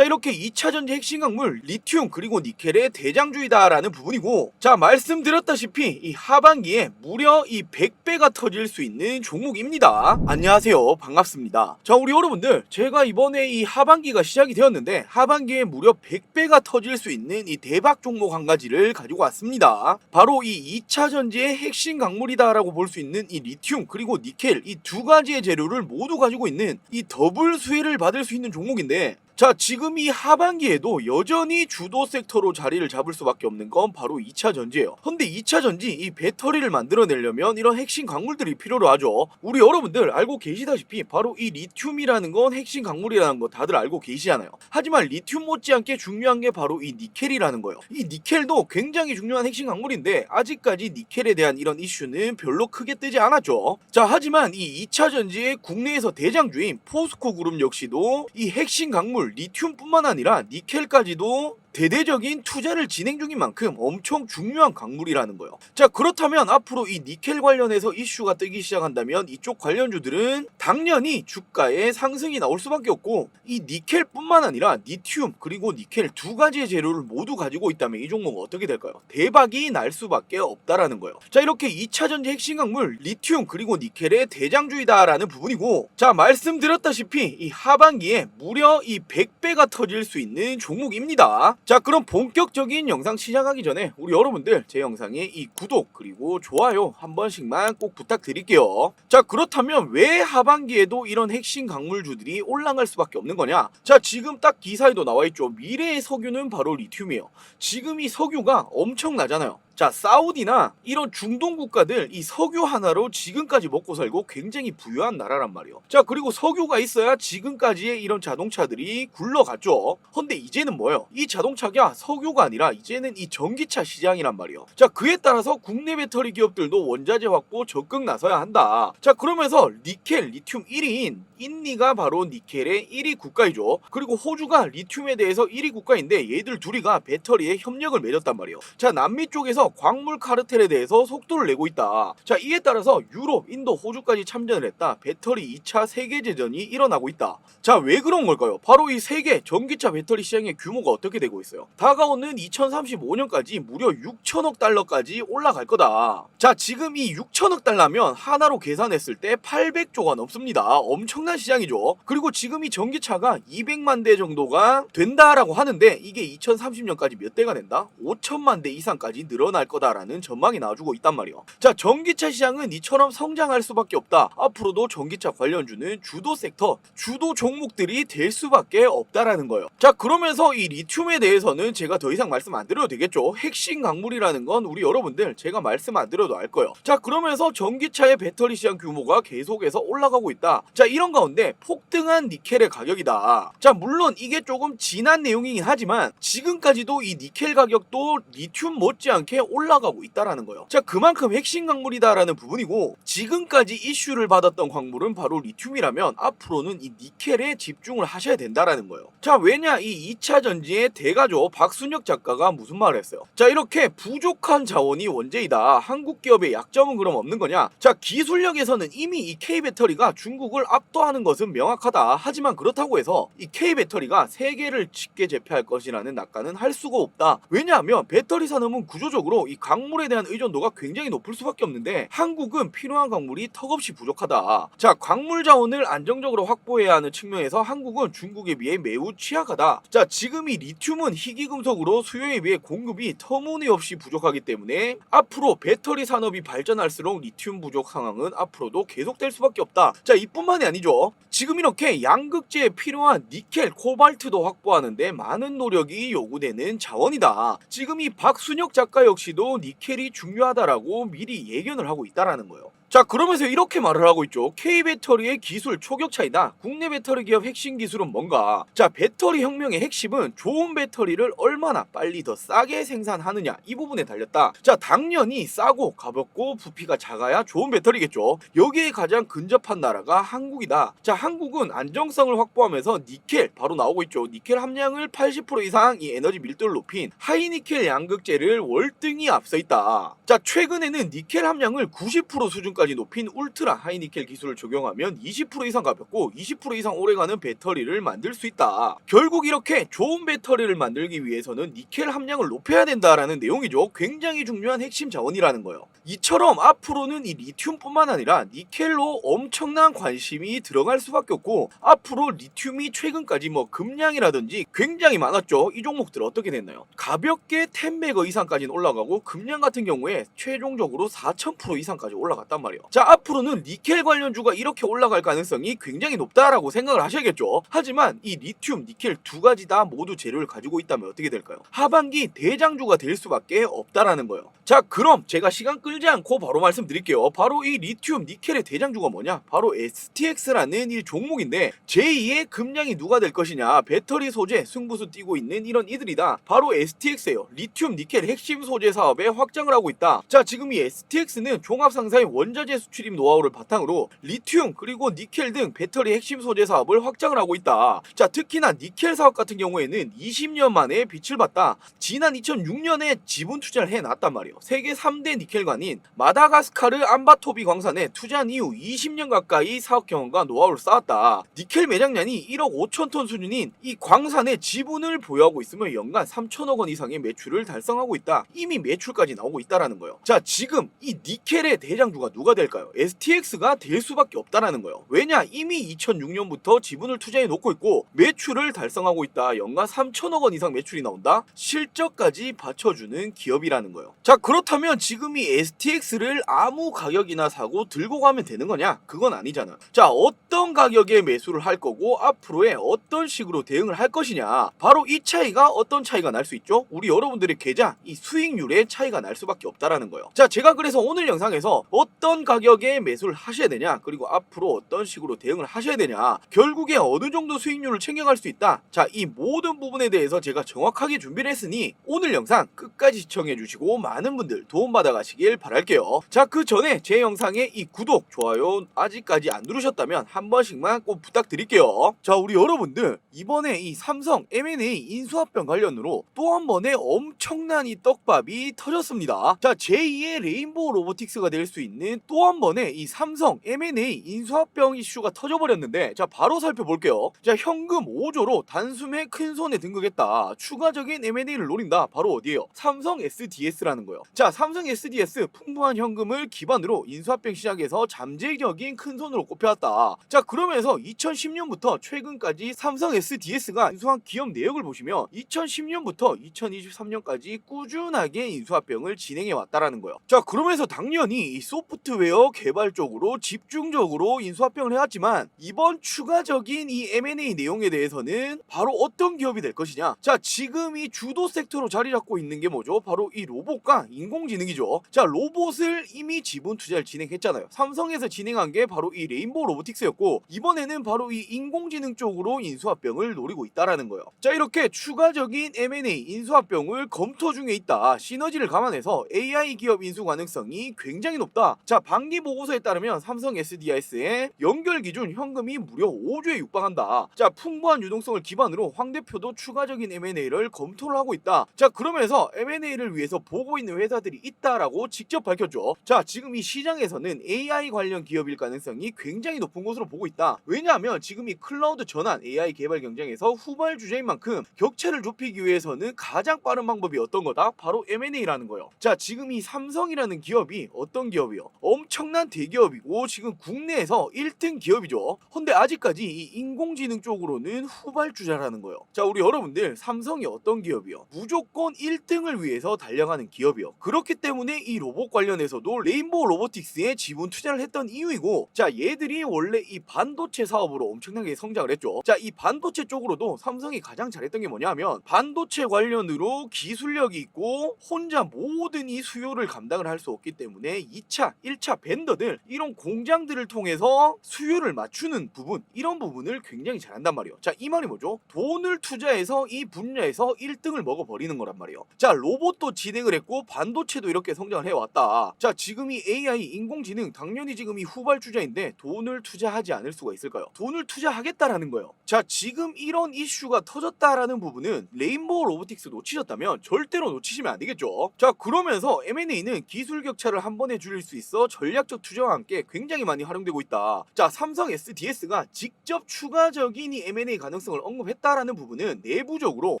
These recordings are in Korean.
자, 이렇게 2차전지 핵심 강물 리튬 그리고 니켈의 대장주이다라는 부분이고, 자, 말씀드렸다시피 이 하반기에 무려 이 100배가 터질 수 있는 종목입니다. 안녕하세요, 반갑습니다. 자, 우리 여러분들, 제가 이번에 이 하반기가 시작이 되었는데 하반기에 무려 100배가 터질 수 있는 이 대박 종목 한 가지를 가지고 왔습니다. 바로 이 2차전지의 핵심 강물이다라고 볼 수 있는 이 리튬 그리고 니켈, 이 두 가지의 재료를 모두 가지고 있는 이 더블 수혜를 받을 수 있는 종목인데, 자, 지금 이 하반기에도 여전히 주도 섹터로 자리를 잡을 수밖에 없는 건 바로 2차 전지예요. 근데 2차 전지 이 배터리를 만들어내려면 이런 핵심 강물들이 필요로 하죠. 우리 여러분들 알고 계시다시피 바로 이 리튬이라는 건 핵심 강물이라는 거 다들 알고 계시잖아요. 하지만 리튬 못지않게 중요한 게 바로 이 니켈이라는 거예요. 이 니켈도 굉장히 중요한 핵심 강물인데 아직까지 니켈에 대한 이런 이슈는 별로 크게 뜨지 않았죠. 자, 하지만 이 2차 전지의 국내에서 대장주인 포스코 그룹 역시도 이 핵심 강물 리튬뿐만 아니라 니켈까지도 대대적인 투자를 진행 중인 만큼 엄청 중요한 강물이라는 거예요. 자, 그렇다면 앞으로 이 니켈 관련해서 이슈가 뜨기 시작한다면 이쪽 관련주들은 당연히 주가에 상승이 나올 수밖에 없고, 이 니켈뿐만 아니라 리튬 그리고 니켈 두 가지의 재료를 모두 가지고 있다면 이 종목은 어떻게 될까요? 대박이 날 수밖에 없다라는 거예요. 자, 이렇게 2차전지 핵심 강물 리튬 그리고 니켈의 대장주이다라는 부분이고, 자, 말씀드렸다시피 이 하반기에 무려 이 100배가 터질 수 있는 종목입니다. 자, 그럼 본격적인 영상 시작하기 전에 우리 여러분들 제 영상에 이 구독 그리고 좋아요 한 번씩만 꼭 부탁드릴게요. 자, 그렇다면 왜 하반기에도 이런 핵심 강물주들이 올라갈 수밖에 없는 거냐? 자, 지금 딱 기사에도 나와있죠. 미래의 석유는 바로 리튬이에요. 지금 이 석유가 엄청나잖아요. 자, 사우디나 이런 중동 국가들 이 석유 하나로 지금까지 먹고 살고 굉장히 부유한 나라란 말이에요. 자, 그리고 석유가 있어야 지금까지의 이런 자동차들이 굴러갔죠. 근데 이제는 뭐예요? 이 자동차가 석유가 아니라 이제는 이 전기차 시장이란 말이에요. 자, 그에 따라서 국내 배터리 기업들도 원자재 확보 적극 나서야 한다. 자, 그러면서 니켈, 리튬 1위인 인디가 바로 니켈의 1위 국가이죠. 그리고 호주가 리튬에 대해서 1위 국가인데 얘들 둘이가 배터리에 협력을 맺었단 말이에요. 자, 남미 쪽에서 광물 카르텔에 대해서 속도를 내고 있다. 자, 이에 따라서 유럽, 인도, 호주까지 참전을 했다. 배터리 2차 세계대전이 일어나고 있다. 자, 왜 그런 걸까요? 바로 이 세계 전기차 배터리 시장의 규모가 어떻게 되고 있어요? 다가오는 2035년까지 무려 6천억 달러까지 올라갈 거다. 자, 지금 이 6천억 달러면 하나로 계산했을 때 800조가 넘습니다. 엄청난 시장이죠. 그리고 지금 이 전기차가 200만 대 정도가 된다라고 하는데 이게 2030년까지 몇 대가 된다? 5천만 대 이상까지 늘어날 거다라는 전망이 나와주고 있단 말이에요. 자, 전기차 시장은 이처럼 성장할 수밖에 없다. 앞으로도 전기차 관련주는 주도 섹터, 주도 종목들이 될 수밖에 없다라는 거예요. 자, 그러면서 이 리튬에 대해서는 제가 더 이상 말씀 안 드려도 되겠죠. 핵심 강물이라는 건 우리 여러분들 제가 말씀 안 드려도 알 거예요. 자, 그러면서 전기차의 배터리 시장 규모가 계속해서 올라가고 있다. 자, 이런 가운데 폭등한 니켈의 가격이다. 자, 물론 이게 조금 지난 내용이긴 하지만 지금까지도 이 니켈 가격도 리튬 못지않게 올라가고 있다라는 거예요. 자, 그만큼 핵심 강물이다라는 부분이고, 지금까지 이슈를 받았던 광물은 바로 리튬이라면 앞으로는 이 니켈에 집중을 하셔야 된다라는 거예요. 자, 왜냐, 이 2차 전지의 대가죠. 박순혁 작가가 무슨 말을 했어요? 자, 이렇게 부족한 자원이 원재이다. 한국 기업의 약점은 그럼 없는 거냐? 자, 기술력에서는 이미 이 K배터리가 중국을 압도하는 것은 명확하다. 하지만 그렇다고 해서 이 K배터리가 세계를 쉽게 제패할 것이라는 낙관은 할 수가 없다. 왜냐하면 배터리 산업은 구조적으로 이 강물에 대한 의존도가 굉장히 높을 수밖에 없는데 한국은 필요한 강물이 턱없이 부족하다. 자, 광물 자원을 안정적으로 확보해야 하는 측면에서 한국은 중국에 비해 매우 취약하다. 자, 지금 이 리튬은 희귀금속으로 수요에 비해 공급이 터무니없이 부족하기 때문에 앞으로 배터리 산업이 발전할수록 리튬 부족 상황은 앞으로도 계속될 수밖에 없다. 자, 이뿐만이 아니죠. 지금 이렇게 양극재에 필요한 니켈, 코발트도 확보하는데 많은 노력이 요구되는 자원이다. 지금 이 박순혁 작가 역시도 니켈이 중요하다라고 미리 예견을 하고 있다라는 거예요. 자, 그러면서 이렇게 말을 하고 있죠. K배터리의 기술 초격차이다. 국내 배터리 기업 핵심 기술은 뭔가? 자, 배터리 혁명의 핵심은 좋은 배터리를 얼마나 빨리 더 싸게 생산하느냐, 이 부분에 달렸다. 자, 당연히 싸고 가볍고 부피가 작아야 좋은 배터리겠죠. 여기에 가장 근접한 나라가 한국이다. 자, 한국은 안정성을 확보하면서 니켈, 바로 나오고 있죠. 니켈 함량을 80% 이상 이 에너지 밀도를 높인 하이니켈 양극재를 월등히 앞서 있다. 자, 최근에는 니켈 함량을 90% 수준까지 기술까지 높인 울트라 하이니켈 기술을 적용하면 20% 이상 가볍고 20% 이상 오래가는 배터리를 만들 수 있다. 결국 이렇게 좋은 배터리를 만들기 위해서는 니켈 함량을 높여야 된다라는 내용이죠. 굉장히 중요한 핵심 자원이라는 거예요. 이처럼 앞으로는 이 리튬뿐만 아니라 니켈로 엄청난 관심이 들어갈 수밖에 없고, 앞으로 리튬이 최근까지 뭐 금량이라든지 굉장히 많았죠. 이 종목들 어떻게 됐나요? 가볍게 10배거 이상까지는 올라가고 금량 같은 경우에 최종적으로 4000% 이상까지 올라갔단 말이에요. 자, 앞으로는 니켈 관련주가 이렇게 올라갈 가능성이 굉장히 높다라고 생각을 하셔야겠죠. 하지만 이 리튬, 니켈 두 가지 다 모두 재료를 가지고 있다면 어떻게 될까요? 하반기 대장주가 될 수밖에 없다라는 거예요. 자, 그럼 제가 시간 끌지 않고 바로 말씀드릴게요. 바로 이 리튬, 니켈의 대장주가 뭐냐? 바로 STX라는 이 종목인데, 제2의 금량이 누가 될 것이냐? 배터리 소재 승부수 뛰고 있는 이런 이들이다. 바로 STX예요. 리튬, 니켈 핵심 소재 사업에 확장을 하고 있다. 자, 지금 이 STX는 종합상사의 원자재 수출입 노하우를 바탕으로 리튬 그리고 니켈 등 배터리 핵심 소재 사업을 확장을 하고 있다. 자, 특히나 니켈 사업 같은 경우에는 20년 만에 빛을 봤다. 지난 2006년에 지분 투자를 해놨단 말이에요. 세계 3대 니켈관인 마다가스카르 암바토비 광산에 투자한 이후 20년 가까이 사업 경험과 노하우를 쌓았다. 니켈 매장량이 1억 5천 톤 수준인 이 광산에 지분을 보유하고 있으며 연간 3천억 원 이상의 매출을 달성하고 있다. 이미 매출까지 나오고 있다라는 거예요. 자, 지금 이 니켈의 대장주가 누가 될까요? STX가 될 수밖에 없다라는 거예요. 왜냐? 이미 2006년부터 지분을 투자해 놓고 있고 매출을 달성하고 있다. 연간 3천억 원 이상 매출이 나온다. 실적까지 받쳐주는 기업이라는 거예요. 자, 그렇다면 지금 이 STX를 아무 가격이나 사고 들고 가면 되는 거냐? 그건 아니잖아. 자, 어떤 가격에 매수를 할 거고 앞으로의 어떤 식으로 대응을 할 것이냐? 바로 이 차이가 어떤 차이가 날 수 있죠? 우리 여러분들의 계좌, 이 수익률의 차이가 날 수밖에 없다라는 거예요. 자, 제가 그래서 오늘 영상에서 어떤 가격에 매수를 하셔야 되냐, 그리고 앞으로 어떤 식으로 대응을 하셔야 되냐, 결국에 어느 정도 수익률을 챙겨갈 수 있다. 자, 이 모든 부분에 대해서 제가 정확하게 준비를 했으니 오늘 영상 끝까지 시청해 주시고 많은 분들 도움받아 가시길 바랄게요. 자, 그 전에 제 영상에 이 구독, 좋아요 아직까지 안 누르셨다면 한 번씩만 꼭 부탁드릴게요. 자, 우리 여러분들 이번에 이 삼성 M&A 인수합병 관련으로 또 한 번의 엄청난 이 떡밥이 터졌습니다. 자, 제2의 레인보우 로보틱스가 될 수 있는 또 한 번의 이 삼성 M&A 인수합병 이슈가 터져버렸는데, 자, 바로 살펴볼게요. 자, 현금 5조로 단숨에 큰손에 등극했다. 추가적인 M&A를 노린다. 바로 어디에요? 삼성 SDS라는 거예요. 자, 삼성 SDS 풍부한 현금을 기반으로 인수합병 시장에서 잠재적인 큰손으로 꼽혀왔다. 자, 그러면서 2010년부터 최근까지 삼성 SDS가 인수한 기업 내역을 보시면 2010년부터 2023년까지 꾸준하게 인수합병을 진행해 왔다라는 거예요. 자, 그러면서 당연히 이 소프트웨어 개발 쪽으로 집중적으로 인수합병을 해왔지만 이번 추가적인 이 M&A 내용에 대해서는 바로 어떤 기업이 될 것이냐. 자, 지금 이 주도 섹터로 자리 잡고 있는 게 뭐죠? 바로 이 로봇과 인공지능이죠. 자, 로봇을 이미 지분 투자를 진행했잖아요. 삼성에서 진행한 게 바로 이 레인보우 로보틱스였고, 이번에는 바로 이 인공지능 쪽으로 인수합병을 노리고 있다라는 거예요. 자, 이렇게 추가적인 M&A 인수합병을 검토 중에 있다. 시너지를 감안해서 AI 기업 인수 가능성이 굉장히 높다. 자, 반기 보고서에 따르면 삼성 SDS의 연결 기준 현금이 무려 5조에 육박한다. 자, 풍부한 유동성을 기반으로 황 대표도 추가적인 M&A를 검토를 하고 있다. 자, 그러면서 M&A를 위해서 보고 있는 회사들이 있다라고 직접 밝혔죠. 자, 지금 이 시장에서는 AI 관련 기업일 가능성이 굉장히 높은 것으로 보고 있다. 왜냐하면 지금 이 클라우드 전환 AI 개발 경쟁에서 후발 주자인 만큼 격차를 좁히기 위해서는 가장 빠른 방법이 어떤 거다? 바로 M&A라는 거예요. 자, 지금 이 삼성이라는 기업이 어떤 기업이요? 엄청난 대기업이고 지금 국내에서 1등 기업이죠. 근데 아직까지 이 인공지능 쪽으로는 후발주자라는 거예요. 자, 우리 여러분들 삼성이 어떤 기업이요? 무조건 1등을 위해서 달려가는 기업이요. 그렇기 때문에 이 로봇 관련해서도 레인보우 로보틱스에 지분 투자를 했던 이유이고, 자, 얘들이 원래 이 반도체 사업으로 엄청나게 성장을 했죠. 자, 이 반도체 쪽으로도 삼성이 가장 잘했던 게 뭐냐면 반도체 관련으로 기술력이 있고 혼자 모든 이 수요를 감당을 할 수 없기 때문에 2차, 1차 벤더들 이런 공장들을 통해서 수요를 맞추는 부분, 이런 부분을 굉장히 잘한단 말이에요. 자, 이 말이 뭐죠? 돈을 투자해서 이 분야에서 1등을 먹어버리는 거란 말이에요. 자, 로봇도 진행을 했고 반도체도 이렇게 성장을 해왔다. 자, 지금 이 AI 인공지능 당연히 지금 이 후발주자인데 돈을 투자하지 않을 수가 있을까요? 돈을 투자하겠다라는 거예요. 자, 지금 이런 이슈가 터졌다라는 부분은 레인보우 로보틱스 놓치셨다면 절대로 놓치시면 안 되겠죠. 자, 그러면서 M&A는 기술 격차를 한 번에 줄일 수 있어 전략적 투자와 함께 굉장히 많이 활용되고 있다. 자, 삼성 SDS가 직접 추가적인 이 M&A 가능성을 언급했다라는 부분은 내부적으로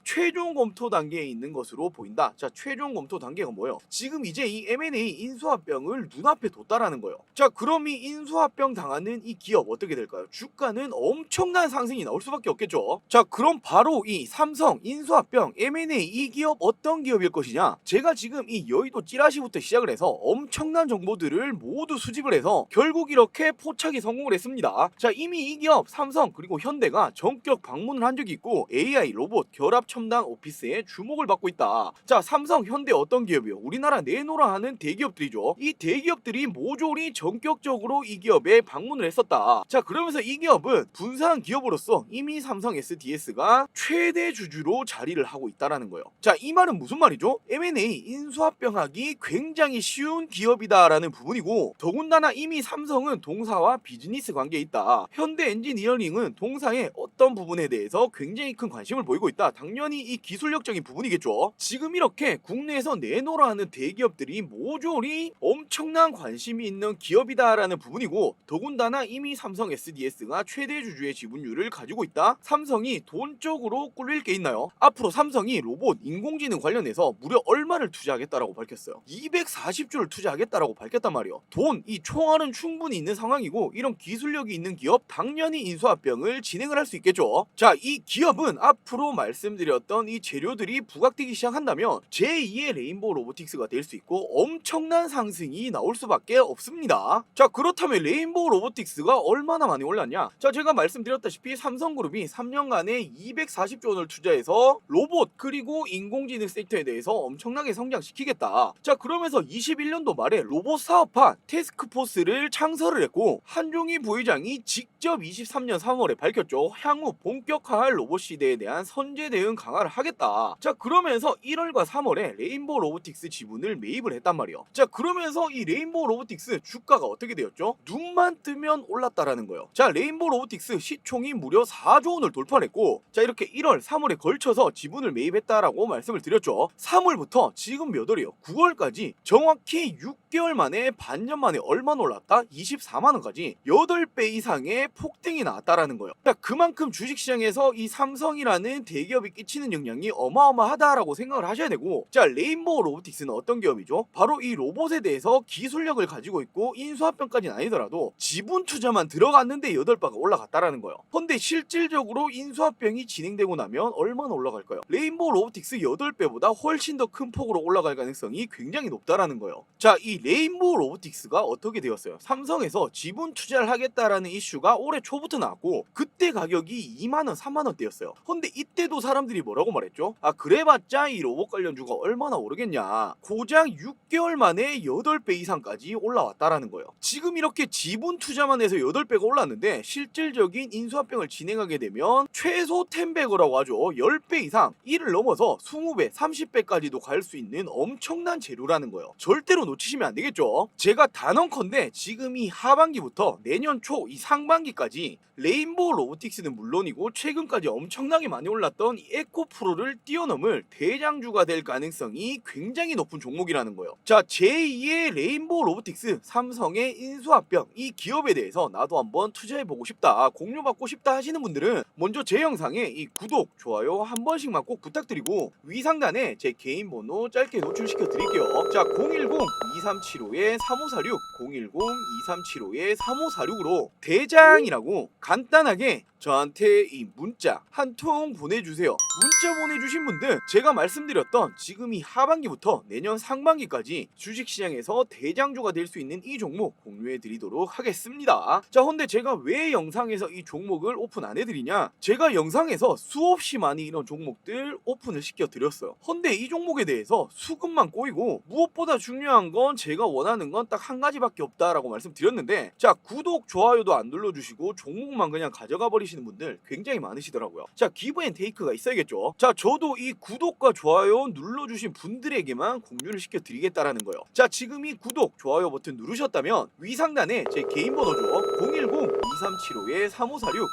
최종 검토 단계에 있는 것으로 보인다. 자, 최종 검토 단계가 뭐예요? 지금 이제 이 M&A 인수합병을 눈앞에 뒀다라는 거예요. 자, 그럼 이 인수합병 당하는 이 기업 어떻게 될까요? 주가는 엄청난 상승이 나올 수밖에 없겠죠. 자, 그럼 바로 이 삼성 인수합병 M&A 이 기업 어떤 기업일 것이냐? 제가 지금 이 여의도 찌라시부터 시작을 해서 엄청난 정보들을 모두 수집을 해서 결국 이렇게 포착에 성공을 했습니다. 자, 이미 이 기업 삼성 그리고 현대가 전격 방문을 한 적이 있고 AI 로봇 결합 첨단 오피스에 주목을 받고 있다. 자, 삼성 현대 어떤 기업이요? 우리나라 내노라 하는 대기업들이죠. 이 대기업들이 모조리 전격적으로 이 기업에 방문을 했었다. 자, 그러면서 이 기업은 분사한 기업으로서 이미 삼성 SDS가 최대 주주로 자리를 하고 있다라는 거예요. 자, 이 말은 무슨 말이죠? M&A 인수합병하기 굉장히 쉬운 기업이다라는 부분이고, 더군다나 이미 삼성은 동사와 비즈니스 관계에 있다. 현대 엔지니어링은 동사의 어떤 부분에 대해서 굉장히 큰 관심을 보이고 있다. 당연히 이 기술력적인 부분이겠죠. 지금 이렇게 국내에서 내노라 하는 대기업들이 모조리 엄청난 관심이 있는 기업이다라는 부분이고, 더군다나 이미 삼성 SDS가 최대 주주의 지분율을 가지고 있다. 삼성이 돈 쪽으로 꿀릴 게 있나요? 앞으로 삼성이 로봇 인공지능 관련해서 무려 얼마를 투자하겠다라고 밝혔어요. 240조를 투자하겠다라고 밝혔단 말이에요. 돈, 이 총알은 충분히 있는 상황이고, 이런 기술력이 있는 기업 당연히 인수합병을 진행을 할 수 있겠죠. 자, 이 기업은 앞으로 말씀드렸던 이 재료들이 부각되기 시작한다면 제2의 레인보우 로보틱스가 될 수 있고 엄청난 상승이 나올 수밖에 없습니다. 자, 그렇다면 레인보우 로보틱스가 얼마나 많이 올랐냐? 자, 제가 말씀드렸다시피 삼성그룹이 3년간에 240조 원을 투자해서 로봇 그리고 인공지능 섹터에 대해서 엄청나게 성장시키겠다. 자, 그러면서 21년도 말에 로봇 사업화 태스크포스를 창설을 했고, 한종희 부회장이 직접 23년 3월에 밝혔죠. 향후 본격화할 로봇 시대에 대한 선제 대응 강화를 하겠다. 자, 그러면서 1월과 3월에 레인보우 로보틱스 지분을 매입을 했단 말이에요. 자, 그러면서 이 레인보우 로보틱스 주가가 어떻게 되었죠? 눈만 뜨면 올랐다라는 거예요. 자, 레인보우 로보틱스 시총이 무려 4조 원을 돌파했고, 자, 이렇게 1월, 3월에 걸쳐서 지분을 매입했다라고 말씀을 드렸죠. 3월부터 지금 몇 월이요? 9월까지 정확히 6개월 만에, 반년 만에 얼마나 올랐다? 24만 원까지 8배 이상의 폭등이 나왔다라는 거예요. 자, 그만큼 주식시장에서 이 삼성이라는 대기업이 끼치는 영향이 어마어마하다라고 생각을 하셔야 되고, 자, 레인보우 로보틱스는 어떤 기업이죠? 바로 이 로봇에 대해서 기술력을 가지고 있고, 인수합병까지는 아니더라도 지분 투자만 들어갔는데 8배가 올라갔다라는 거예요. 근데 실질적으로 인수합병이 진행되고 나면 얼마나 올라갈까요? 레인보우 로보틱스 8배보다 훨씬 더 큰 폭으로 올라갈 가능성이 굉장히 높다라는 거예요. 자, 이 레인보우 로보틱스가 어떻게 되었어요? 삼성에서 지분 투자를 하겠다라는 이슈가 올해 초부터 나왔고, 그때 가격이 2만원, 3만원대였어요. 근데 이때도 사람들이 뭐라고 말했죠? 아, 그래봤자 이 로봇 관련주가 얼마나 오르겠냐. 고작 6개월 만에 8배 이상까지 올라왔다라는 거예요. 지금 이렇게 지분 투자만 해서 8배가 올랐는데 실질적인 인수합병을 진행하게 되면 최소 10배거라고 하죠. 10배 이상, 이를 넘어서 20배, 30배까지도 갈 수 있는 엄청난 재료라는 거예요. 절대로 놓치시면 안 되겠죠. 제가 단언컨대 지금 이 하반기부터 내년 초 이 상반기까지 레인보우 로보틱스는 물론이고 최근까지 엄청나게 많이 올랐던 이 에코프로를 뛰어넘을 대장주가 될 가능성이 굉장히 높은 종목이라는 거예요. 자, 제2의 레인보우 로보틱스 삼성의 인수합병, 이 기업에 대해서 나도 한번 투자해보고 싶다, 공유받고 싶다 하시는 분들은 먼저 제 영상에 이 구독, 좋아요 한 번씩만 꼭 부탁드리고, 위 상단에 제 개인 번호 짧게 노출시켜 드릴게요. 자, 010-2375-3546 010-2375-3546으로 대장이라고 간단하게 저한테 이 문자 한 통 보내주세요. 문자 보내주신 분들 제가 말씀드렸던 지금 이 하반기부터 내년 상반기까지 주식시장에서 대장주가 될 수 있는 이 종목 공유해드리도록 하겠습니다. 자, 근데 제가 왜 영상에서 이 종목을 오픈 안 해드리냐? 제가 영상에서 수없이 많이 이런 종목들 오픈을 시켜드렸어요. 근데 이 종목에 대해서 수급만 꼬이고, 무엇보다 중요한 건 제가 원하는 건 딱 한 가지밖에 없다라고 말씀드렸는데, 자, 구독, 좋아요도 안 눌러주시고 종목만 그냥 가져가 버리시는 분들 굉장히 많으시더라고요. 자, 기브 앤 테이크가 있어야겠죠. 자, 저도 이 구독과 좋아요 눌러주신 분들에게만 공유를 시켜드리겠다라는 거예요. 자, 지금 이 구독, 좋아요 버튼 누르셨다면 위 상단에 제 개인 번호죠. 010-2375-3546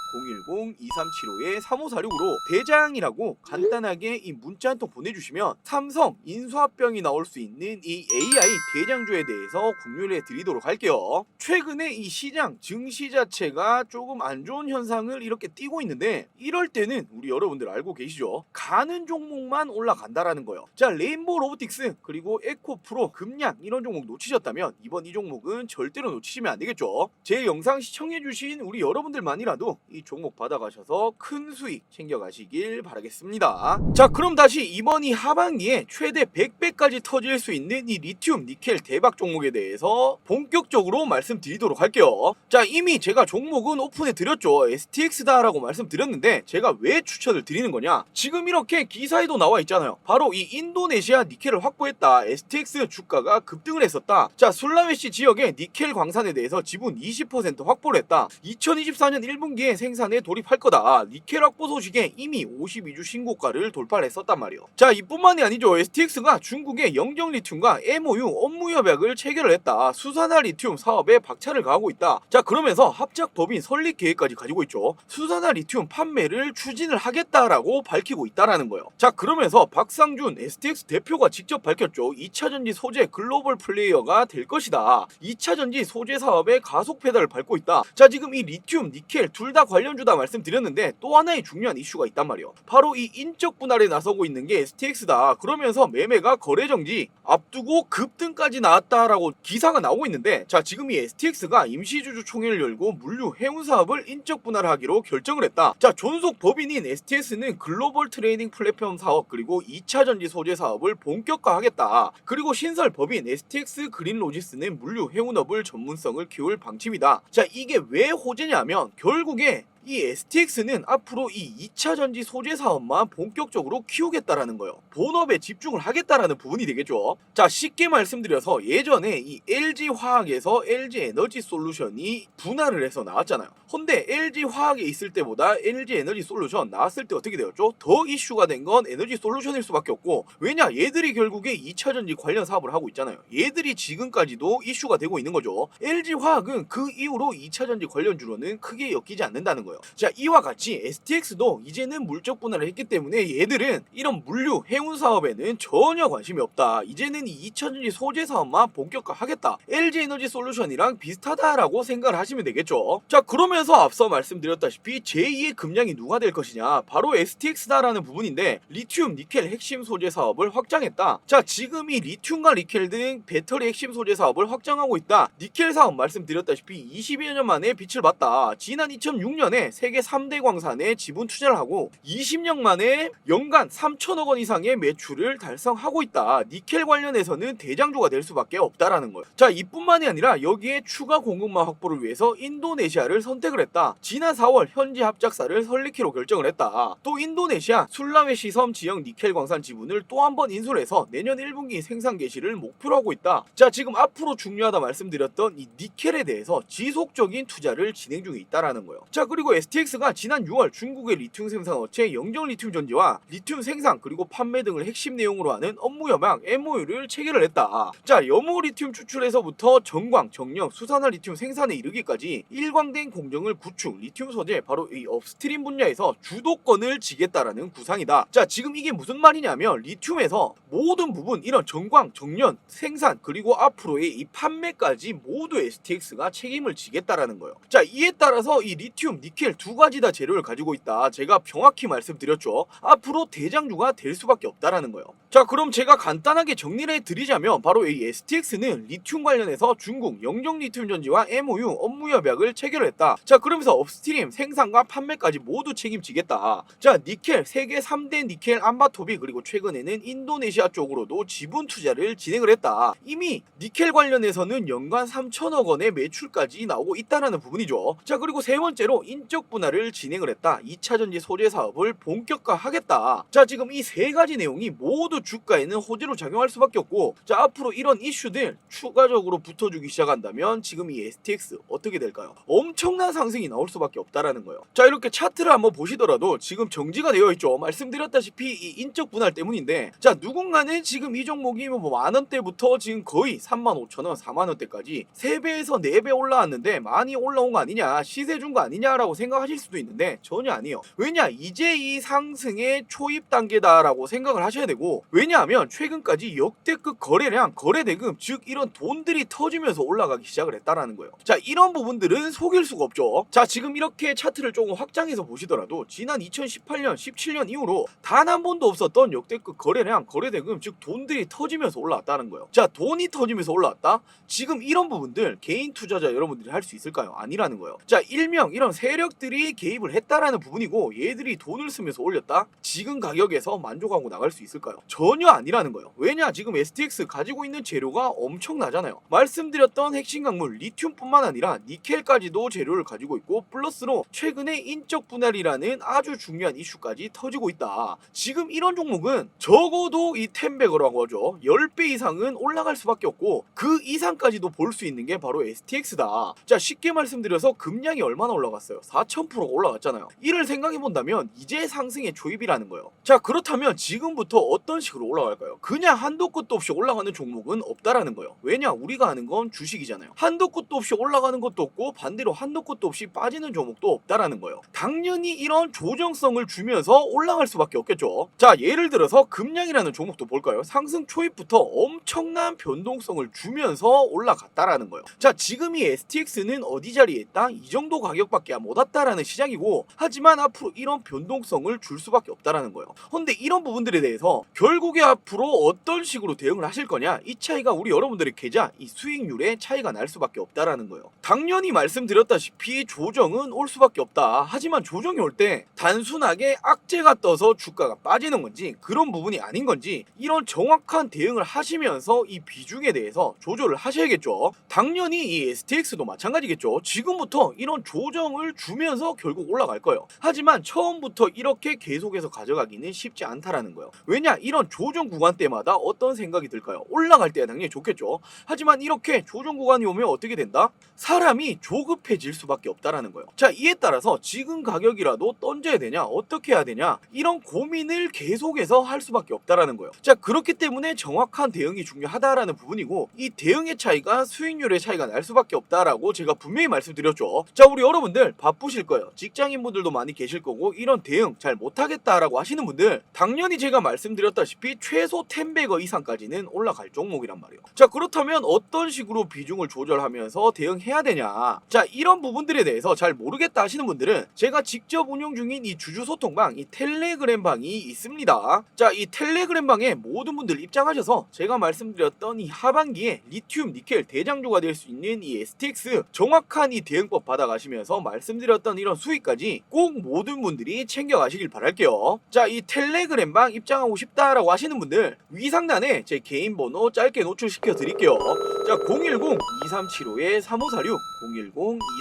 010-2375-3546으로 대장이라고 간단하게 이 문자 한 통 보내주시면 삼성 인수합병이 나올 수 있는 이 AI 대장주에 대해서 공유를 해드리도록 할게요. 최근에 이 시장 증시 자체가 조금 안 좋은 현상을 이렇게 띄고 있는데 이럴 때는 우리 여러분들 알고 계시죠? 가는 종목만 올라간다라는 거예요. 자, 레인보우 로보틱스 그리고 에코프로, 금양 이런 종목 놓치셨다면 이번 이 종목은 절대로 놓치시면 안 되겠죠. 제 영상 시청해주신 우리 여러분들만이라도 이 종목 받아가셔서 큰 수익 챙겨가시길 바라겠습니다. 자, 그럼 다시 이번 이 하반기에 최대 100배까지 터질 수 있는 이 리튬 니켈 대박 종목에 대해서 본격적으로 말씀드리도록 할게요. 자, 이미 제가 종목은 오픈해 드렸죠. STX다라고 말씀드렸는데 제가 왜 추천을 드리는 거냐, 지금 이렇게 기사에도 나와 있잖아요. 바로 이 인도네시아 니켈을 확보했다, STX 주가가 급등을 했었다. 자, 술라웨시 지역의 니켈 광산에 대해서 지분 20% 확보를 했다. 2024년 1분기에 생산에 돌입할 거다. 니켈 확보 소식에 이미 52주 신고가를 돌파를 했었단 말이에요. 자, 이뿐만이 아니죠. STX가 중국의 영정리튬과 MOU 업무협약을 체결을 했다. 수산화 리튬 사업에 박차를 가하고 있다. 자, 그러면서 합작 법인 설립 계획까지 가지고 있죠. 수산화 리튬 판매를 추진을 하겠다라고 밝히고 있다라는 거예요. 자, 그러면서 박상준 STX 대표가 직접 밝혔죠. 2차전지 소재 글로벌 플레이어가 될 것이다. 2차전지 소재 사업에 가속 페달을 밟고 있다. 자, 지금 이 리튬, 니켈 둘 다 관련주다 말씀드렸는데 또 하나의 중요한 이슈가 있단 말이에요. 바로 이 인적 분할에 나서고 있는 게 STX다. 그러면서 매매가 거래 정지 앞두고 급등까지 나왔다라고 기사가 나오고 있는데, 자, 지금 이 STX가 임시주주 총회를 열고 물류 해운 사업을 인적 분할하기로 결정을 했다. 자, 존속 법인인 STS는 글로벌 트레이딩 플랫폼 사업 그리고 2차 전지 소재 사업을 본격화하겠다. 그리고 신설 법인 STX 그린로지스는 물류 해운업을 전문성을 키울 방침이다. 자, 이게 왜 호재냐면 결국에 이 STX는 앞으로 이 2차 전지 소재 사업만 본격적으로 키우겠다라는 거예요. 본업에 집중을 하겠다라는 부분이 되겠죠. 자, 쉽게 말씀드려서 예전에 이 LG화학에서 LG에너지솔루션이 분할을 해서 나왔잖아요. 근데 LG화학에 있을 때보다 LG에너지솔루션 나왔을 때 어떻게 되었죠? 더 이슈가 된 건 에너지솔루션일 수밖에 없고, 왜냐, 얘들이 결국에 2차 전지 관련 사업을 하고 있잖아요. 얘들이 지금까지도 이슈가 되고 있는 거죠. LG화학은 그 이후로 2차 전지 관련주로는 크게 엮이지 않는다는 거예요. 자, 이와 같이 STX도 이제는 물적 분할을 했기 때문에 얘들은 이런 물류 해운 사업에는 전혀 관심이 없다. 이제는 이 2차전지 소재 사업만 본격화하겠다. LG에너지솔루션이랑 비슷하다라고 생각을 하시면 되겠죠. 자, 그러면서 앞서 말씀드렸다시피 제2의 금량이 누가 될 것이냐, 바로 STX다라는 부분인데 리튬 니켈 핵심 소재 사업을 확장했다. 자, 지금 이 리튬과 니켈 등 배터리 핵심 소재 사업을 확장하고 있다. 니켈 사업 말씀드렸다시피 20여 년 만에 빛을 봤다. 지난 2006년에 세계 3대 광산에 지분 투자를 하고 20년 만에 연간 3천억 원 이상의 매출을 달성하고 있다. 니켈 관련해서는 대장주가 될 수밖에 없다라는 거예요. 자, 이뿐만이 아니라 여기에 추가 공급망 확보를 위해서 인도네시아를 선택을 했다. 지난 4월 현지 합작사를 설립키로 결정을 했다. 또 인도네시아 술라웨시 섬 지역 니켈 광산 지분을 또 한 번 인수를 해서 내년 1분기 생산 개시를 목표로 하고 있다. 자, 지금 앞으로 중요하다 말씀드렸던 이 니켈에 대해서 지속적인 투자를 진행 중에 있다라는 거예요. 자, 그리고 STX가 지난 6월 중국의 리튬 생산업체 영정리튬전지와 리튬 생산 그리고 판매 등을 핵심 내용으로 하는 업무협약 MOU를 체결을 했다. 자, 염호 리튬 추출에서부터 정광, 정령, 수산화 리튬 생산에 이르기까지 일관된 공정을 구축, 리튬 소재 바로 이 업스트림 분야에서 주도권을 지겠다라는 구상이다. 자, 지금 이게 무슨 말이냐면 리튬에서 모든 부분 이런 정광, 정년, 생산 그리고 앞으로의 이 판매까지 모두 STX가 책임을 지겠다라는 거예요. 자, 이에 따라서 이 리튬, 니켈 두 가지 다 재료를 가지고 있다. 제가 정확히 말씀드렸죠. 앞으로 대장주가 될 수밖에 없다라는 거예요. 자, 그럼 제가 간단하게 정리를 해드리자면 바로 이 STX는 리튬 관련해서 중국 영정리튬전지와 MOU 업무협약을 체결했다. 자, 그러면서 업스트림 생산과 판매까지 모두 책임지겠다. 자, 니켈 세계 3대 니켈 암바토비 그리고 최근에는 인도네시아 쪽으로도 지분 투자를 진행을 했다. 이미 니켈 관련해서는 연간 3천억 원의 매출까지 나오고 있다라는 부분이죠. 자, 그리고 세 번째로 인적 분할을 진행을 했다. 2차전지 소재 사업을 본격화하겠다. 자, 지금 이 세 가지 내용이 모두 주가에는 호재로 작용할 수밖에 없고, 자, 앞으로 이런 이슈들 추가적으로 붙어주기 시작한다면 지금 이 STX 어떻게 될까요? 엄청난 상승이 나올 수밖에 없다라는 거예요. 자, 이렇게 차트를 한번 보시더라도 지금 정지가 되어 있죠. 말씀드렸다시피 이 인적 분할 때문인데, 자, 누군가는 지금 이 종목이 뭐 만원대부터 지금 거의 35,000원, 4만원대까지 3배에서 4배 올라왔는데 많이 올라온 거 아니냐, 시세 준 거 아니냐라고 생각하실 수도 있는데 전혀 아니에요. 왜냐, 이제 이 상승의 초입 단계다라고 생각을 하셔야 되고, 왜냐하면 최근까지 역대급 거래량, 거래대금, 즉 이런 돈들이 터지면서 올라가기 시작을 했다라는 거예요. 자, 이런 부분들은 속일 수가 없죠. 자, 지금 이렇게 차트를 조금 확장해서 보시더라도 지난 2018년, 17년 이후로 단 한 번도 없었던 역대급 거래량, 거래대금, 즉 돈들이 터지면서 올라왔다는 거예요. 자, 돈이 터지면서 올라왔다? 지금 이런 부분들 개인 투자자 여러분들이 할 수 있을까요? 아니라는 거예요. 자, 일명 이런 세력들이 개입을 했다라는 부분이고, 얘들이 돈을 쓰면서 올렸다? 지금 가격에서 만족하고 나갈 수 있을까요? 전혀 아니라는 거예요. 왜냐, 지금 STX 가지고 있는 재료가 엄청나잖아요. 말씀드렸던 핵심 광물 리튬뿐만 아니라 니켈까지도 재료를 가지고 있고, 플러스로 최근에 인적 분할이라는 아주 중요한 이슈까지 터지고 있다. 지금 이런 종목은 적어도 이 10배거라고 하죠. 10배 이상은 올라갈 수밖에 없고, 그 이상까지도 볼 수 있는 게 바로 STX다. 자, 쉽게 말씀드려서 금량이 얼마나 올라갔어요? 4000%가 올라갔잖아요. 이를 생각해본다면 이제 상승의 초입이라는 거예요. 자, 그렇다면 지금부터 어떤 식으로 올라갈까요? 그냥 한도 끝도 없이 올라가는 종목은 없다라는 거예요. 왜냐, 우리가 아는 건 주식이잖아요. 한도 끝도 없이 올라가는 것도 없고, 반대로 한도 끝도 없이 빠지는 종목도 없다라는 거예요. 당연히 이런 조정성을 주면서 올라갈 수밖에 없겠죠. 자, 예를 들어서 금량이라는 종목도 볼까요? 상승 초입부터 엄청난 변동성을 주면서 올라갔다라는 거예요. 자, 지금 이 STX는 어디 자리에 있다? 이 정도 가격밖에 못 왔다라는 시장이고, 하지만 앞으로 이런 변동성을 줄 수밖에 없다라는 거예요. 근데 이런 부분들에 대해서 결국에 앞으로 어떤 식으로 대응을 하실 거냐, 이 차이가 우리 여러분들의 계좌, 이 수익률에 차이가 날 수밖에 없다라는 거예요. 당연히 말씀드렸다시피 조정은 올 수밖에 없다. 하지만 조정이 올 때 단순하게 악재가 떠서 주가가 빠지는 건지, 그런 부분이 아닌 건지, 이런 정확한 대응을 하시면서 이 비중에 대해서 조절을 하셔야겠죠. 당연히 이 STX도 마찬가지겠죠. 지금부터 이런 조정을 주면서 결국 올라갈 거예요. 하지만 처음부터 이렇게 계속해서 가져가기는 쉽지 않다라는 거예요. 왜냐, 이런 조정 구간 때마다 어떤 생각이 들까요? 올라갈 때야 당연히 좋겠죠. 하지만 이렇게 조정 구간이 오면 어떻게 된다? 사람이 조급해질 수밖에 없다라는 거예요. 자, 이에 따라서 지금 가격이라도 던져야 되냐, 어떻게 해야 되냐, 이런 고민을 계속해서 할 수밖에 없다라는 거예요. 자, 그렇기 때문에 정확한 대응이 중요하다라는 부분이고, 이 대응의 차이가 수익률의 차이가 날 수밖에 없다라고 제가 분명히 말씀드렸죠. 자, 우리 여러분들 바쁘실 거예요. 직장인분들도 많이 계실 거고, 이런 대응 잘 못하겠다라고 하시는 분들, 당연히 제가 말씀드렸다시피 최소 10배거 이상까지는 올라갈 종목이란 말이에요. 자, 그렇다면 어떤 식으로 비중을 조절하면서 대응해야 되냐, 자, 이런 부분들에 대해서 잘 모르겠다 하시는 분들은 제가 직접 운영 중인 이 주주 소통방, 이 텔레그램 방이 있습니다. 자, 이 텔레그램 방에 모든 분들 입장하셔서 제가 말씀드렸던 이 하반기에 리튬, 니켈 대장주가 될 수 있는 이 STX 정확한 이 대응법 받아가시면서 말씀드렸던 이런 수익까지 꼭 모든 분들이 챙겨가시길 바랄게요. 자, 이 텔레그램 방 입장하고 싶다라고 하시는 분들 위 상단에 제 개인 번호 짧게 노출시켜 드릴게요. 자, 010-2375-3546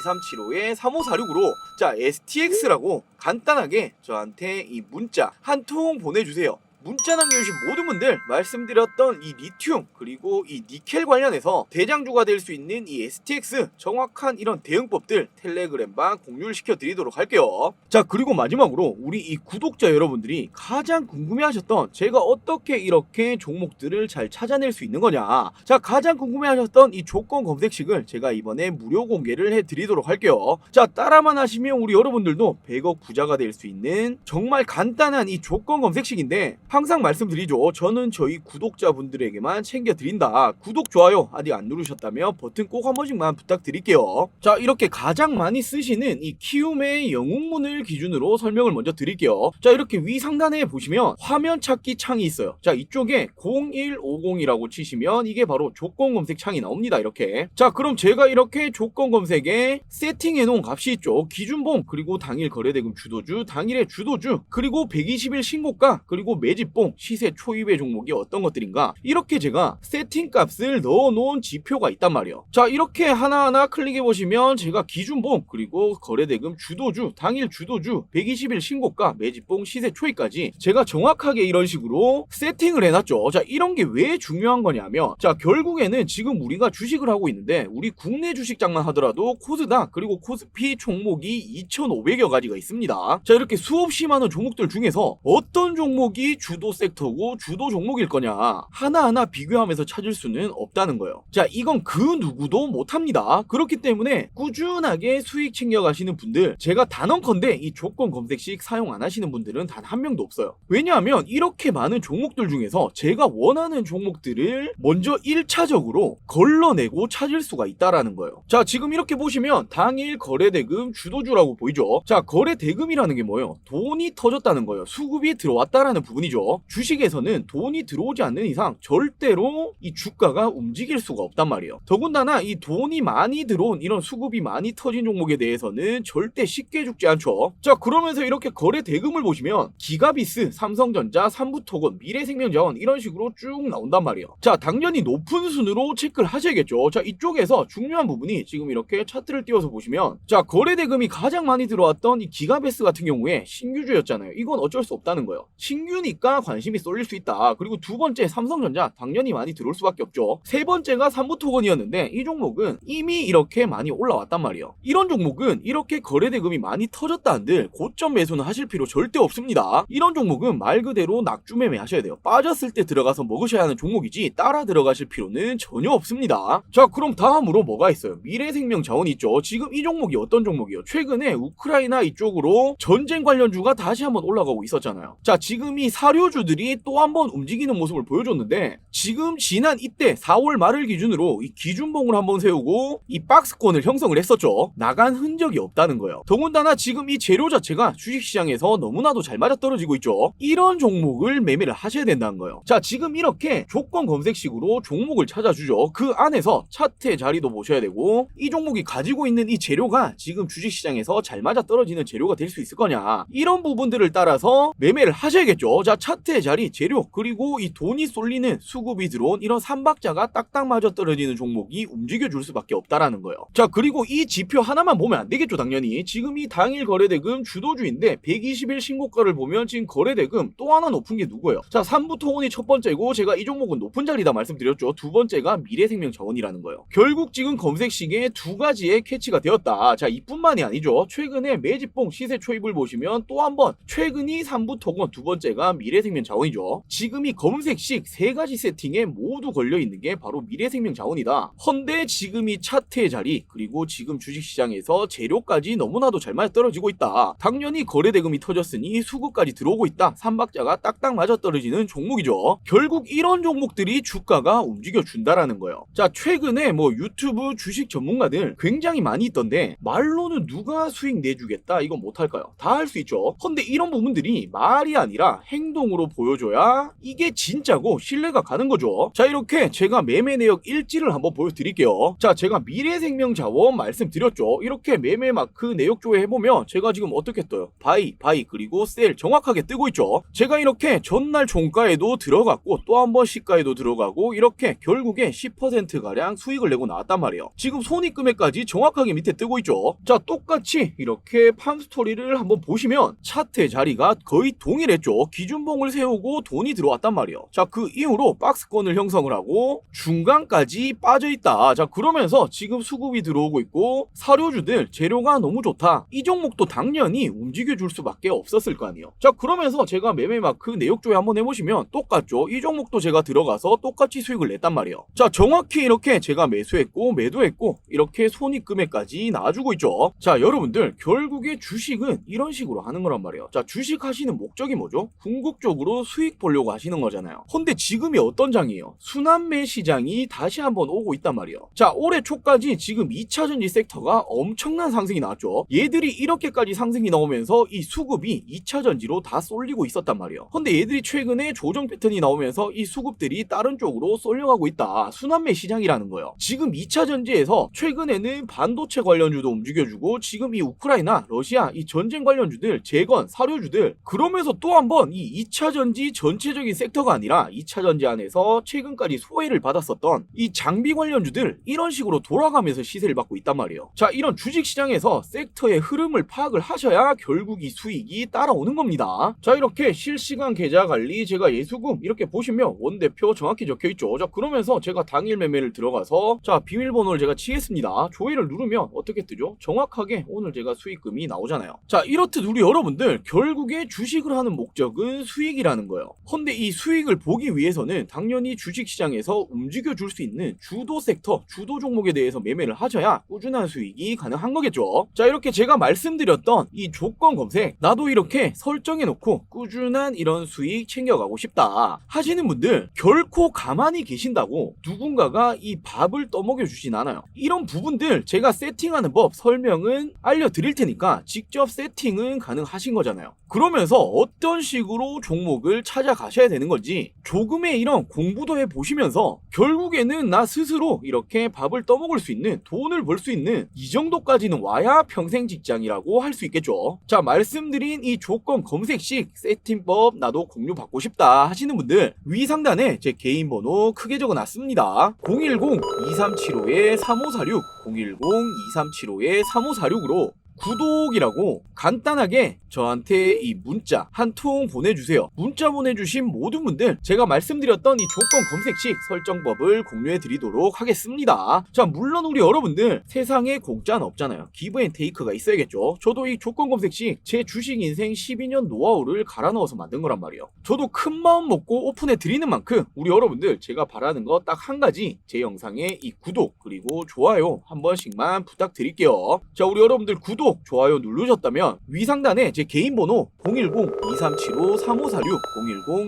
010-2375-3546으로 자, STX라고 간단하게 저한테 이 문자 한 통 보내주세요. 문자 남겨주신 모든 분들 말씀드렸던 이 리튬 그리고 이 니켈 관련해서 대장주가 될 수 있는 이 STX 정확한 이런 대응법들 텔레그램방 공유를 시켜드리도록 할게요. 자, 그리고 마지막으로 우리 이 구독자 여러분들이 가장 궁금해하셨던 제가 어떻게 이렇게 종목들을 잘 찾아낼 수 있는 거냐, 자, 가장 궁금해하셨던 이 조건 검색식을 제가 이번에 무료 공개를 해드리도록 할게요. 자, 따라만 하시면 우리 여러분들도 100억 부자가 될 수 있는 정말 간단한 이 조건 검색식인데, 항상 말씀드리죠. 저는 저희 구독자분들에게만 챙겨드린다. 구독, 좋아요 아직 안 누르셨다면 버튼 꼭 한 번씩만 부탁드릴게요. 자, 이렇게 가장 많이 쓰시는 이 키움의 영웅문을 기준으로 설명을 먼저 드릴게요. 자, 이렇게 위 상단에 보시면 화면 찾기 창이 있어요. 자, 이쪽에 0150이라고 치시면 이게 바로 조건 검색 창이 나옵니다. 이렇게. 자, 그럼 제가 이렇게 조건 검색에 세팅해 놓은 값이 있죠. 기준봉, 그리고 당일 거래대금 주도주, 당일의 주도주, 그리고 120일 신고가, 그리고 매집봉, 시세 초입의 종목이 어떤 것들인가, 이렇게 제가 세팅값을 넣어놓은 지표가 있단 말이에요. 자, 이렇게 하나하나 클릭해보시면 제가 기준봉, 그리고 거래대금 주도주, 당일 주도주, 120일 신고가, 매집봉, 시세 초입까지 제가 정확하게 이런 식으로 세팅을 해놨죠. 자, 이런 게 왜 중요한 거냐면, 자, 결국에는 지금 우리가 주식을 하고 있는데 우리 국내 주식장만 하더라도 코스닥 그리고 코스피 종목이 2,500여 가지가 있습니다. 자, 이렇게 수없이 많은 종목들 중에서 어떤 종목이 주도 섹터고 주도 종목일 거냐 하나하나 비교하면서 찾을 수는 없다는 거예요. 자, 이건 그 누구도 못합니다. 그렇기 때문에 꾸준하게 수익 챙겨가시는 분들, 제가 단언컨대 이 조건 검색식 사용 안 하시는 분들은 단 한 명도 없어요. 왜냐하면 이렇게 많은 종목들 중에서 제가 원하는 종목들을 먼저 1차적으로 걸러내고 찾을 수가 있다라는 거예요. 자, 지금 이렇게 보시면 당일 거래대금 주도주라고 보이죠. 자, 거래대금이라는 게 뭐예요? 돈이 터졌다는 거예요. 수급이 들어왔다라는 부분이죠. 주식에서는 돈이 들어오지 않는 이상 절대로 이 주가가 움직일 수가 없단 말이에요. 더군다나 이 돈이 많이 들어온 이런 수급이 많이 터진 종목에 대해서는 절대 쉽게 죽지 않죠. 자, 그러면서 이렇게 거래대금을 보시면 기가비스, 삼성전자, 삼부토건, 미래생명자원 이런 식으로 쭉 나온단 말이에요. 자, 당연히 높은 순으로 체크를 하셔야겠죠. 자, 이쪽에서 중요한 부분이 지금 이렇게 차트를 띄워서 보시면, 자, 거래대금이 가장 많이 들어왔던 이 기가베스 같은 경우에 신규주였잖아요. 이건 어쩔 수 없다는 거예요. 신규니까 관심이 쏠릴 수 있다. 그리고 두 번째 삼성전자 당연히 많이 들어올 수밖에 없죠. 세 번째가 삼부토건이었는데 이 종목은 이미 이렇게 많이 올라왔단 말이에요. 이런 종목은 이렇게 거래대금이 많이 터졌다 한들 고점 매수는 하실 필요 절대 없습니다. 이런 종목은 말 그대로 낙주매매 하셔야 돼요. 빠졌을 때 들어가서 먹으셔야 하는 종목이지 따라 들어가실 필요는 전혀 없습니다. 자, 그럼 다음으로 뭐가 있어요? 미래생명자원이 있죠. 지금 이 종목이 어떤 종목이에요? 최근에 우크라이나 이쪽으로 전쟁 관련주가 다시 한번 올라가고 있었잖아요. 자, 지금 이 사료주들이 또 한번 움직이는 모습을 보여줬는데, 지금 지난 이때 4월 말을 기준으로 이 기준봉을 한번 세우고 이 박스권을 형성을 했었죠. 나간 흔적이 없다는 거예요. 더군다나 지금 이 재료 자체가 주식시장에서 너무나도 잘 맞아떨어지고 있죠. 이런 종목을 매매를 하셔야 된다는 거예요. 자, 지금 이렇게 조건 검색식으로 종목을 찾아주죠. 그 안에서 차트의 자리도 보셔야 되고, 이 종목이 가지고 있는 이 재료가 지금 주식시장에서 잘 맞아떨어지는 재료가 될 수 있을 거냐, 이런 부분들을 따라서 매매를 하셔야겠죠. 자, 차트의 자리, 재료, 그리고 이 돈이 쏠리는 수급이 들어온 이런 삼박자가 딱딱 맞아떨어지는 종목이 움직여줄 수밖에 없다라는 거예요. 자, 그리고 이 지표 하나만 보면 안 되겠죠. 당연히 지금 이 당일 거래대금 주도주인데 120일 신고가를 보면 지금 거래대금 또 하나 높은 게 누구예요? 자, 삼부토건이 첫 번째고, 제가 이 종목은 높은 자리다 말씀드렸죠. 두 번째가 미래생명자원이라는 거예요. 결국 지금 검색식에 두 가지의 캐치가 되었다. 자, 이뿐만이 아니죠. 최근에 매집봉 시세 초입을 보시면 또 한 번 최근이 삼부토건, 두 번째가 미래생명자원이죠. 지금 이 검색식 세 가지 세팅에 모두 걸려있는 게 바로 미래생명자원이다. 헌데 지금 이 차트의 자리, 그리고 지금 주식시장에서 재료까지 너무나도 잘 맞아떨어지고 있다. 당연히 거래대금이 터졌으니 수급까지 들어오고 있다. 삼박자가 딱딱 맞아떨어지는 종목이죠. 결국 이런 종목들이 주가가 움직여준다라는 거예요. 자, 최근에 뭐 유튜브 주식 전문가들 굉장히 많이 있던데, 말로는 누가 수익 내주겠다 이건 못할까요? 다 할 수 있죠. 근데 이런 부분들이 말이 아니라 행동으로 보여줘야 이게 진짜고 신뢰가 가는 거죠. 자, 이렇게 제가 매매 내역 일지를 한번 보여드릴게요. 자, 제가 미래생명자원 말씀드렸죠. 이렇게 매매 마크 내역 조회 해보면 제가 지금 어떻게 떠요? 바이, 그리고 셀 정확하게 뜨고 있죠. 제가 이렇게 전날 종가에도 들어갔고 또 한 번 시가에도 들어가고, 이렇게 결국에 10%가량 수익을 내고 나왔단 말이에요. 지금 손익금액까지 정확하게 밑에 뜨고 있죠. 자, 똑같이 이렇게 팜스토리를 한번 보시면 차트의 자리가 거의 동일했죠. 기준봉을 세우고 돈이 들어왔단 말이에요. 자, 그 이후로 박스권을 형성을 하고 중간까지 빠져있다. 자, 그러면서 지금 수급이 들어오고 있고 사료주들 재료가 너무 좋다. 이 종목도 당연히 움직여줄 수밖에 없었을 거 아니에요. 자, 그러면서 제가 매매마크 내역조회 한번 해보시면 똑같죠. 이 종목도 제가 들어가서 똑같이 수익을 냈단 말이에요. 자, 정확히 이렇게 제가 매수했고 매도했고 이렇게 손익금액까지 나와주고 있죠. 자, 여러분들 결국에 주식은 이런 식으로 하는 거란 말이에요. 자, 주식 하시는 목적이 뭐죠? 궁극적으로 수익 보려고 하시는 거잖아요. 근데 지금이 어떤 장이에요? 순환매 시장이 다시 한번 오고 있단 말이에요. 자, 올해 초까지 지금 2차전지 섹터가 엄청난 상승이 나왔죠. 얘들이 이렇게까지 상승이 나오면서 이 수급이 2차전지로 다 쏠리고 있었단 말이에요. 근데 얘들이 최근에 조정 패턴이 나오면서 이 수급들이 다른 쪽으로 쏠려가고 있다. 순환매 시장이라는 거예요. 지금 2차전지에서 최근에는 반도체 관련주도 움직여주고, 지금 이 우크라이나, 러시아 이 전쟁 관련주들, 재건, 사료주들, 그러면서 또 한 번 이 2차전지 전체적인 섹터가 아니라 2차전지 안에서 최근까지 소외를 받았었던 이 장비 관련주들, 이런 식으로 돌아가면서 시세를 받고 있단 말이에요. 자, 이런 주식시장에서 섹터의 흐름을 파악을 하셔야 결국 이 수익이 따라오는 겁니다. 자, 이렇게 실시간 계좌 관리, 제가 예수금 이렇게 보시면 원대표 정확히 적혀있죠. 자, 그러면서 제가 당일 매매를 들어가서 자, 비밀번호를 제가 치겠습니다. 조회를 누르면 어떻게 뜨죠? 정확하게 오늘 제가 수익금이 나오잖아요. 자, 이렇듯 우리 여러분들 결국에 주식을 하는 목적은 수익 수익이라는 거예요. 근데 이 수익을 보기 위해서는 당연히 주식시장에서 움직여줄 수 있는 주도 섹터, 주도 종목에 대해서 매매를 하셔야 꾸준한 수익이 가능한 거겠죠. 자, 이렇게 제가 말씀드렸던 이 조건 검색, 나도 이렇게 설정해놓고 꾸준한 이런 수익 챙겨가고 싶다 하시는 분들, 결코 가만히 계신다고 누군가가 이 밥을 떠먹여 주진 않아요. 이런 부분들 제가 세팅하는 법 설명은 알려드릴 테니까 직접 세팅은 가능하신 거잖아요. 그러면서 어떤 식으로 종목을 찾아가셔야 되는 건지 조금의 이런 공부도 해보시면서 결국에는 나 스스로 이렇게 밥을 떠먹을 수 있는, 돈을 벌 수 있는 이 정도까지는 와야 평생 직장이라고 할 수 있겠죠. 자, 말씀드린 이 조건 검색식 세팅법 나도 공유 받고 싶다 하시는 분들, 위 상단에 제 개인 번호 크게 적어놨습니다. 010-2375-3546 010-2375-3546으로 구독이라고 간단하게 저한테 이 문자 한 통 보내주세요. 문자 보내주신 모든 분들 제가 말씀드렸던 이 조건 검색식 설정법을 공유해 드리도록 하겠습니다. 자, 물론 우리 여러분들 세상에 공짜는 없잖아요. 기브 앤 테이크가 있어야겠죠. 저도 이 조건 검색식 제 주식 인생 12년 노하우를 갈아 넣어서 만든 거란 말이에요. 저도 큰 마음 먹고 오픈해 드리는 만큼 우리 여러분들 제가 바라는 거 딱 한 가지, 제 영상에 이 구독 그리고 좋아요 한 번씩만 부탁드릴게요. 자, 우리 여러분들 구독, 좋아요 누르셨다면 위 상단에 제 개인 번호 010-2375-3546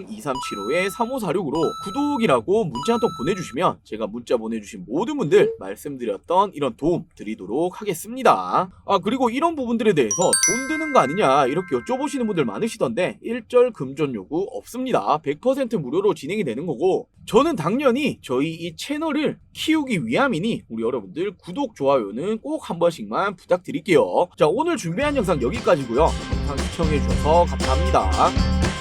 010-2375-3546으로 구독이라고 문자 한 통 보내주시면 제가 문자 보내주신 모든 분들 말씀드렸던 이런 도움 드리도록 하겠습니다. 아, 그리고 이런 부분들에 대해서 돈 드는 거 아니냐 이렇게 여쭤보시는 분들 많으시던데 일절 금전 요구 없습니다. 100% 무료로 진행이 되는 거고, 저는 당연히 저희 이 채널을 키우기 위함이니 우리 여러분들 구독, 좋아요는 꼭 한 번씩만 부탁드릴게요. 자, 오늘 준비한 영상 여기까지고요. 영상 시청해주셔서 감사합니다.